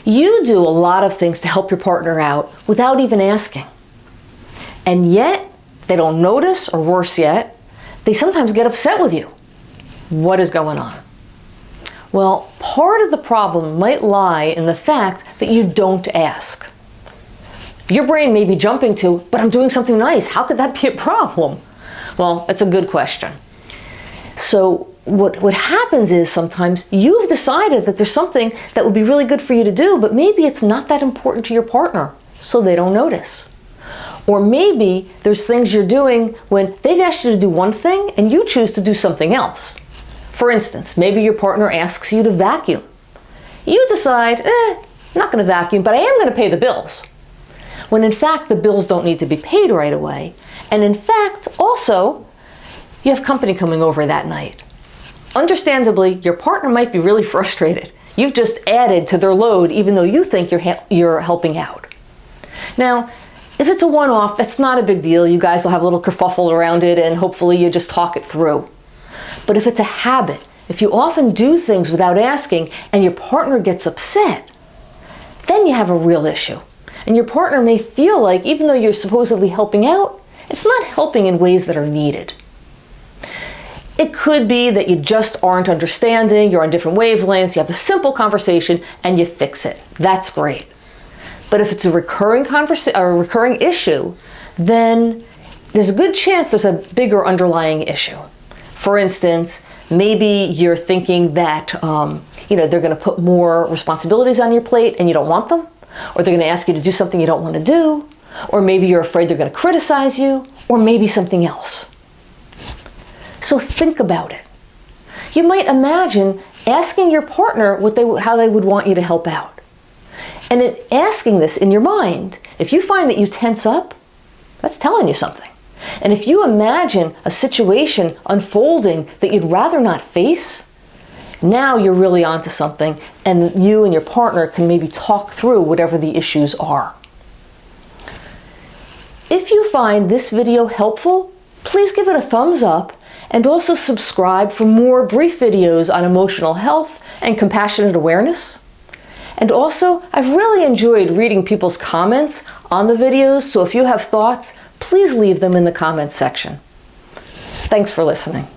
You do a lot of things to help your partner out without even asking. And yet, they don't notice, or worse yet, they sometimes get upset with you. What is going on? Well, part of the problem might lie in the fact that you don't ask. Your brain may be jumping to, but I'm doing something nice. How could that be a problem? Well, it's a good question. So what happens is sometimes you've decided that there's something that would be really good for you to do, but maybe it's not that important to your partner, so they don't notice. Or maybe there's things you're doing when they've asked you to do one thing and you choose to do something else. For instance, maybe your partner asks you to vacuum. You decide, I'm not going to vacuum, but I am going to pay the bills. When in fact, the bills don't need to be paid right away. And in fact, also, you have company coming over that night. Understandably, your partner might be really frustrated. You've just added to their load even though you think you're helping out. Now, if it's a one-off, that's not a big deal. You guys will have a little kerfuffle around it and hopefully you just talk it through. But if it's a habit, if you often do things without asking and your partner gets upset, then you have a real issue. And your partner may feel like even though you're supposedly helping out, it's not helping in ways that are needed. It could be that you just aren't understanding, you're on different wavelengths, you have a simple conversation and you fix it. That's great. But if it's a recurring issue, then there's a good chance there's a bigger underlying issue. For instance, maybe you're thinking that they're going to put more responsibilities on your plate and you don't want them, or they're going to ask you to do something you don't want to do, or maybe you're afraid they're going to criticize you, or maybe something else. So think about it. You might imagine asking your partner how they would want you to help out. And in asking this in your mind, if you find that you tense up, that's telling you something. And if you imagine a situation unfolding that you'd rather not face, now you're really onto something and you and your partner can maybe talk through whatever the issues are. If you find this video helpful, please give it a thumbs up and also subscribe for more brief videos on emotional health and compassionate awareness. And also, I've really enjoyed reading people's comments on the videos, so if you have thoughts, please leave them in the comments section. Thanks for listening.